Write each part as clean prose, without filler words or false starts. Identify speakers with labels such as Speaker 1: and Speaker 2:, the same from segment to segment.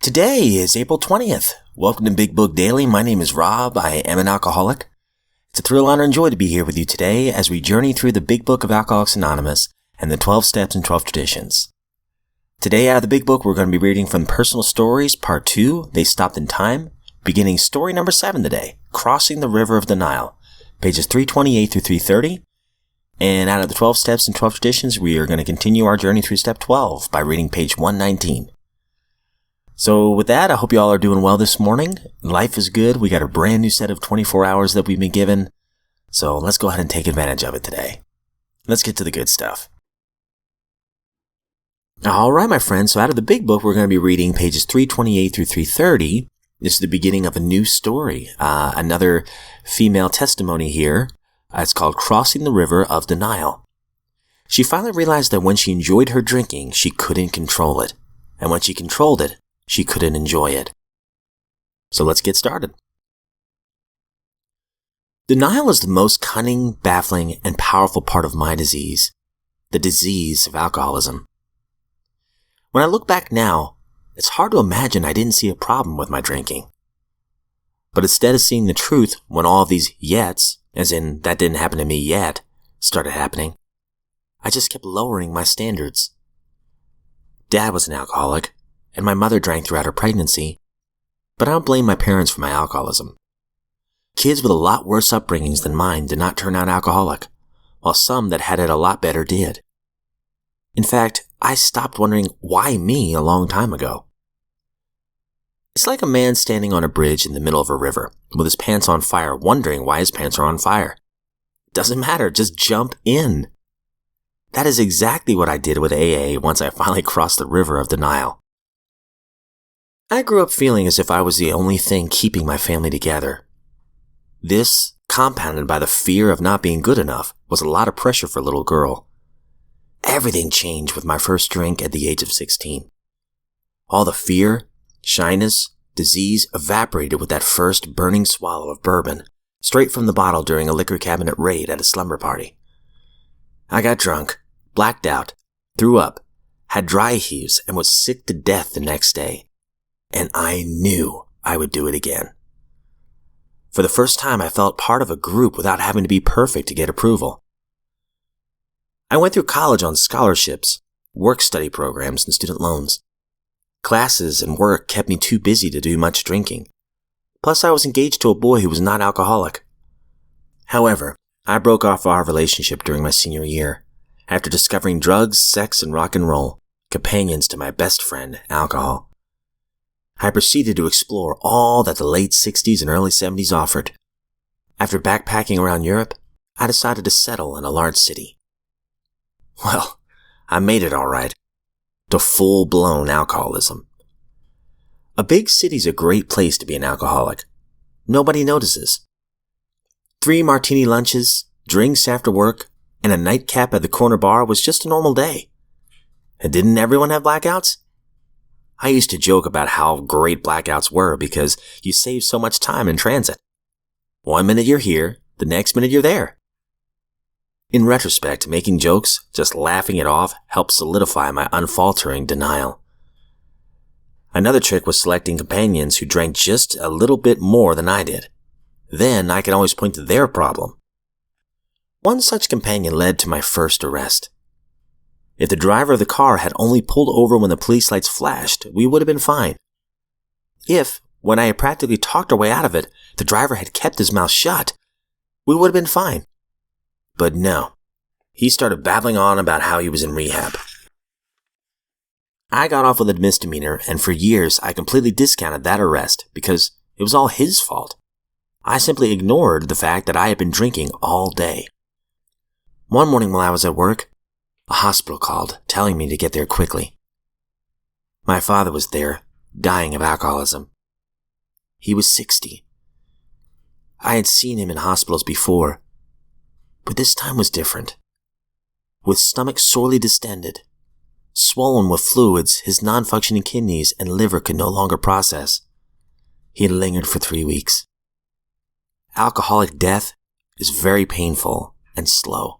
Speaker 1: Today is April 20th. Welcome to Big Book Daily. My name is Rob. I am an alcoholic. It's a thrill, honor, and joy to be here with you today as we journey through the Big Book of Alcoholics Anonymous and the 12 Steps and 12 Traditions. Today out of the Big Book, we're going to be reading from Personal Stories, Part 2, They Stopped in Time, beginning story number 7 today, Crossing the River of the Nile, pages 328 through 330. And out of the 12 Steps and 12 Traditions, we are going to continue our journey through Step 12 by reading page 119. So with that, I hope you all are doing well this morning. Life is good. We got a brand new set of 24 hours that we've been given. So let's go ahead and take advantage of it today. Let's get to the good stuff. All right, my friends. So out of the Big Book, we're going to be reading pages 328 through 330. This is the beginning of a new story. Another female testimony here. It's called Crossing the River of the Nile. She finally realized that when she enjoyed her drinking, she couldn't control it. And when she controlled it, she couldn't enjoy it. So let's get started. The Nile is the most cunning, baffling, and powerful part of my disease, the disease of alcoholism. When I look back now, it's hard to imagine I didn't see a problem with my drinking. But instead of seeing the truth when all of these yets, as in that didn't happen to me yet, started happening, I just kept lowering my standards. Dad was an alcoholic, and my mother drank throughout her pregnancy, but I don't blame my parents for my alcoholism. Kids with a lot worse upbringings than mine did not turn out alcoholic, while some that had it a lot better did. In fact, I stopped wondering why me a long time ago. It's like a man standing on a bridge in the middle of a river, with his pants on fire, wondering why his pants are on fire. Doesn't matter, just jump in. That is exactly what I did with AA once I finally crossed the river of the Nile. I grew up feeling as if I was the only thing keeping my family together. This, compounded by the fear of not being good enough, was a lot of pressure for a little girl. Everything changed with my first drink at the age of 16. All the fear, shyness, disease evaporated with that first burning swallow of bourbon, straight from the bottle during a liquor cabinet raid at a slumber party. I got drunk, blacked out, threw up, had dry heaves, and was sick to death the next day. And I knew I would do it again. For the first time, I felt part of a group without having to be perfect to get approval. I went through college on scholarships, work-study programs, and student loans. Classes and work kept me too busy to do much drinking. Plus, I was engaged to a boy who was not alcoholic. However, I broke off our relationship during my senior year, after discovering drugs, sex, and rock and roll, companions to my best friend, alcohol. I proceeded to explore all that the late 60s and early 70s offered. After backpacking around Europe, I decided to settle in a large city. Well, I made it all right. To full-blown alcoholism. A big city's a great place to be an alcoholic. Nobody notices. 3 martini lunches, drinks after work, and a nightcap at the corner bar was just a normal day. And didn't everyone have blackouts? I used to joke about how great blackouts were because you save so much time in transit. 1 minute you're here, the next minute you're there. In retrospect, making jokes, just laughing it off, helped solidify my unfaltering denial. Another trick was selecting companions who drank just a little bit more than I did. Then I could always point to their problem. One such companion led to my first arrest. If the driver of the car had only pulled over when the police lights flashed, we would have been fine. If, when I had practically talked our way out of it, the driver had kept his mouth shut, we would have been fine. But no, he started babbling on about how he was in rehab. I got off with a misdemeanor, and for years I completely discounted that arrest because it was all his fault. I simply ignored the fact that I had been drinking all day. One morning while I was at work, a hospital called, telling me to get there quickly. My father was there, dying of alcoholism. He was 60. I had seen him in hospitals before, but this time was different. With stomach sorely distended, swollen with fluids his non-functioning kidneys and liver could no longer process, he had lingered for 3 weeks. Alcoholic death is very painful and slow.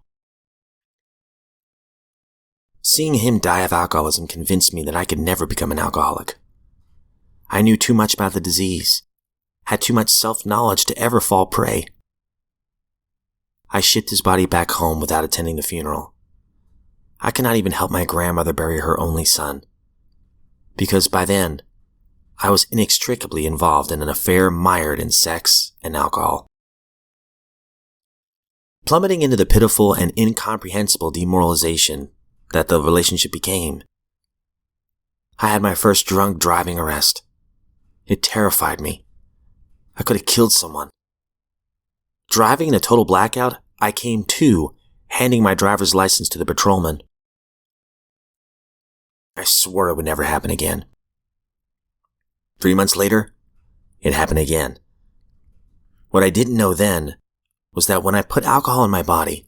Speaker 1: Seeing him die of alcoholism convinced me that I could never become an alcoholic. I knew too much about the disease, had too much self-knowledge to ever fall prey. I shipped his body back home without attending the funeral. I could not even help my grandmother bury her only son, because by then, I was inextricably involved in an affair mired in sex and alcohol. Plummeting into the pitiful and incomprehensible demoralization that the relationship became, I had my first drunk driving arrest. It terrified me. I could have killed someone. Driving in a total blackout, I came to, handing my driver's license to the patrolman. I swore it would never happen again. 3 months later, it happened again. What I didn't know then was that when I put alcohol in my body,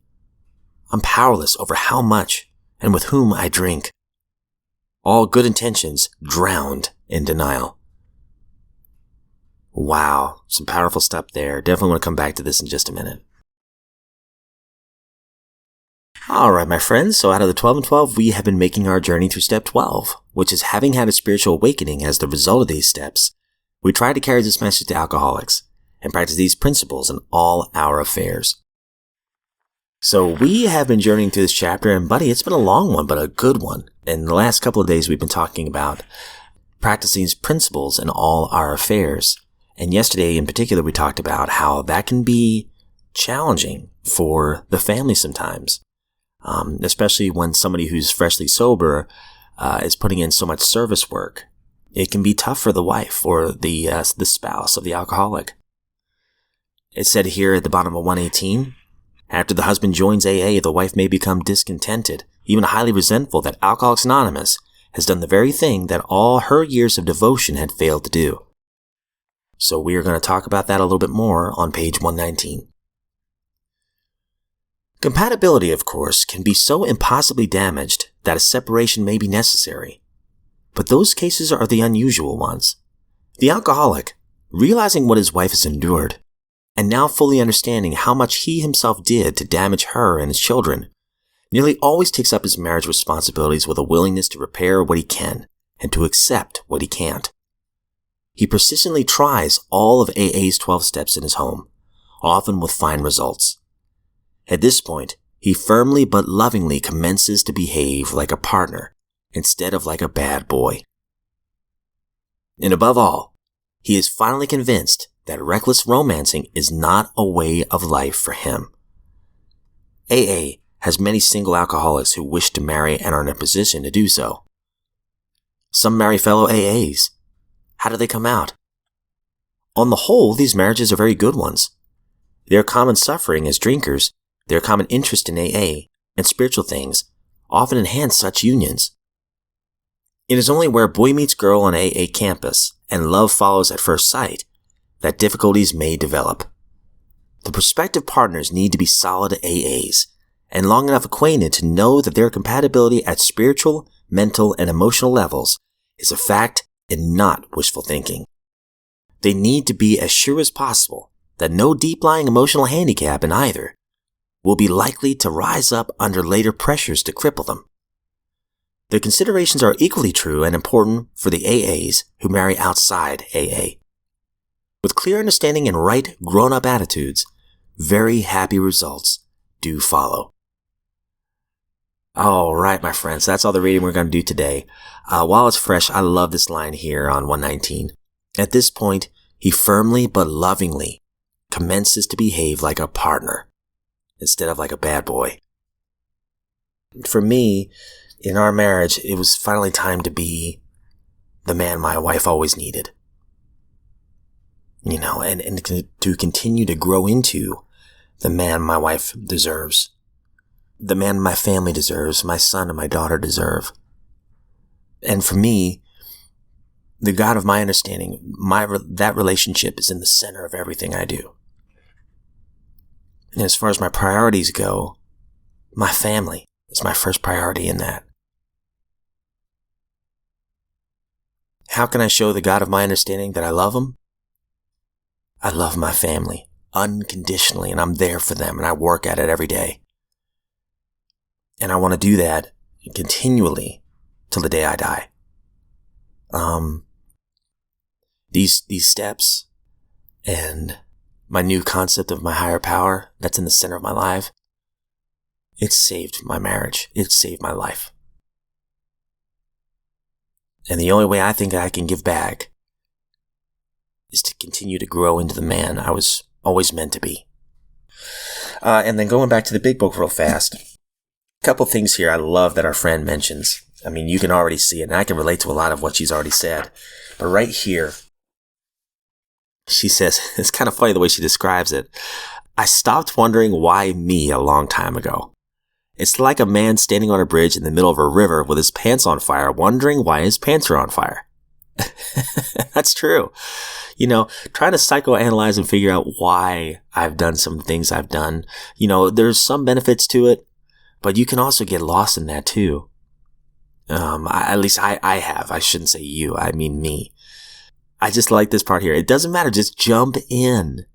Speaker 1: I'm powerless over how much and with whom I drink. All good intentions drowned in denial. Wow, some powerful stuff there. Definitely want to come back to this in just a minute. Alright, my friends, so out of the 12 and 12, we have been making our journey through step 12, which is having had a spiritual awakening as the result of these steps. We try to carry this message to alcoholics and practice these principles in all our affairs. So we have been journeying through this chapter, and buddy, it's been a long one, but a good one. In the last couple of days, we've been talking about practicing these principles in all our affairs. And yesterday in particular, we talked about how that can be challenging for the family sometimes. Especially when somebody who's freshly sober is putting in so much service work. It can be tough for the wife or the spouse of the alcoholic. It said here at the bottom of 118, after the husband joins AA, the wife may become discontented, even highly resentful that Alcoholics Anonymous has done the very thing that all her years of devotion had failed to do. So we are going to talk about that a little bit more on page 119. Compatibility, of course, can be so impossibly damaged that a separation may be necessary. But those cases are the unusual ones. The alcoholic, realizing what his wife has endured, and now fully understanding how much he himself did to damage her and his children, nearly always takes up his marriage responsibilities with a willingness to repair what he can and to accept what he can't. He persistently tries all of AA's 12 steps in his home, often with fine results. At this point, he firmly but lovingly commences to behave like a partner instead of like a bad boy. And above all, he is finally convinced that reckless romancing is not a way of life for him. AA has many single alcoholics who wish to marry and are in a position to do so. Some marry fellow AAs. How do they come out? On the whole, these marriages are very good ones. Their common suffering as drinkers, their common interest in AA and spiritual things often enhance such unions. It is only where boy meets girl on AA campus and love follows at first sight that difficulties may develop. The prospective partners need to be solid AAs and long enough acquainted to know that their compatibility at spiritual, mental, and emotional levels is a fact and not wishful thinking. They need to be as sure as possible that no deep-lying emotional handicap in either will be likely to rise up under later pressures to cripple them. The considerations are equally true and important for the AAs who marry outside AA. With clear understanding and right grown-up attitudes, very happy results do follow. All right, my friends, that's all the reading we're going to do today. While it's fresh, I love this line here on 119. At this point, he firmly but lovingly commences to behave like a partner instead of like a bad boy. For me, in our marriage, it was finally time to be the man my wife always needed. And to continue to grow into the man my wife deserves. The man my family deserves, my son and my daughter deserve. And for me, the God of my understanding, that relationship is in the center of everything I do. And as far as my priorities go, my family is my first priority in that. How can I show the God of my understanding that I love him? I love my family unconditionally, and I'm there for them, and I work at it every day. And I want to do that continually till the day I die. these steps and my new concept of my higher power that's in the center of my life, it saved my marriage. It saved my life. And the only way I think I can give back is to continue to grow into the man I was always meant to be. And then going back to the big book real fast, a couple things here I love that our friend mentions. I mean, you can already see it, and I can relate to a lot of what she's already said. But right here, she says, it's kind of funny the way she describes it. I stopped wondering why me a long time ago. It's like a man standing on a bridge in the middle of a river with his pants on fire, wondering why his pants are on fire. That's true. You know, trying to psychoanalyze and figure out why I've done some things I've done. You know, there's some benefits to it, but you can also get lost in that too. At least I have. I shouldn't say you. I mean me. I just like this part here. It doesn't matter. Just jump in.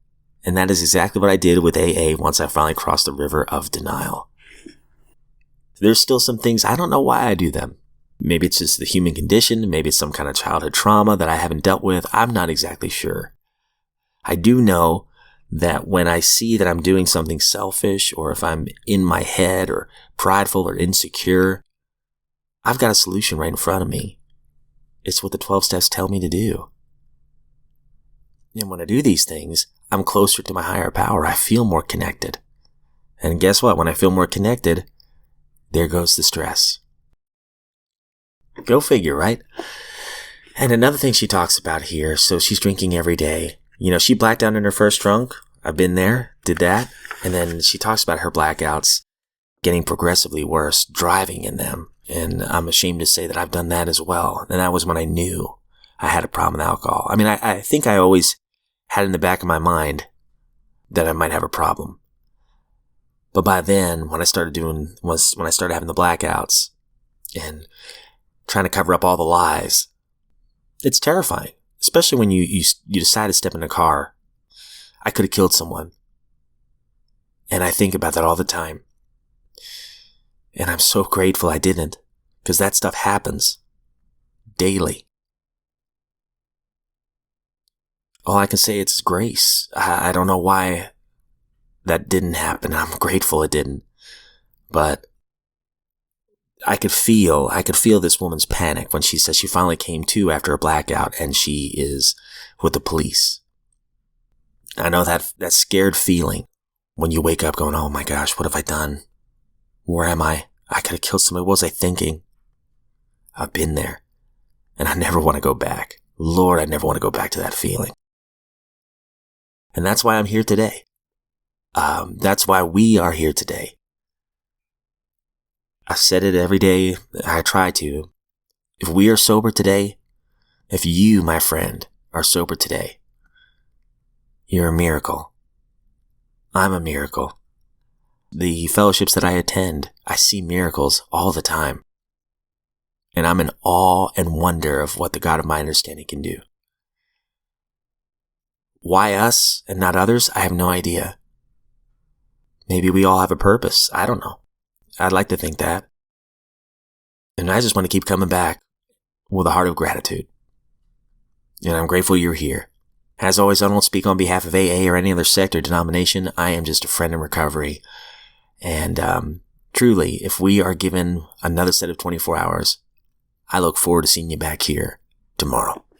Speaker 1: And that is exactly what I did with AA once I finally crossed the river of denial. There's still some things, I don't know why I do them. Maybe it's just the human condition. Maybe it's some kind of childhood trauma that I haven't dealt with. I'm not exactly sure. I do know that when I see that I'm doing something selfish, or if I'm in my head or prideful or insecure, I've got a solution right in front of me. It's what the 12 steps tell me to do. And when I do these things, I'm closer to my higher power. I feel more connected. And guess what? When I feel more connected, there goes the stress. Go figure, right? And another thing she talks about here, so she's drinking every day. You know, she blacked out in her first drunk. I've been there, did that. And then she talks about her blackouts getting progressively worse, driving in them. And I'm ashamed to say that I've done that as well. And that was when I knew I had a problem with alcohol. I mean, I think I always had in the back of my mind that I might have a problem. But by then, when I started having the blackouts and trying to cover up all the lies, it's terrifying. Especially when you decide to step in a car. I could have killed someone. And I think about that all the time. And I'm so grateful I didn't, because that stuff happens daily. All I can say is grace. I don't know why that didn't happen. I'm grateful it didn't. But I could feel this woman's panic when she says she finally came to after a blackout and she is with the police. I know that scared feeling when you wake up going, oh my gosh, what have I done? Where am I? I could have killed somebody. What was I thinking? I've been there. And I never want to go back. Lord, I never want to go back to that feeling. And that's why I'm here today. That's why we are here today. I said it every day. I try to. If we are sober today, if you, my friend, are sober today, you're a miracle. I'm a miracle. The fellowships that I attend, I see miracles all the time. And I'm in awe and wonder of what the God of my understanding can do. Why us and not others? I have no idea. Maybe we all have a purpose. I don't know. I'd like to think that. And I just want to keep coming back with a heart of gratitude. And I'm grateful you're here. As always, I don't speak on behalf of AA or any other sect or denomination. I am just a friend in recovery. And truly, if we are given another set of 24 hours, I look forward to seeing you back here tomorrow.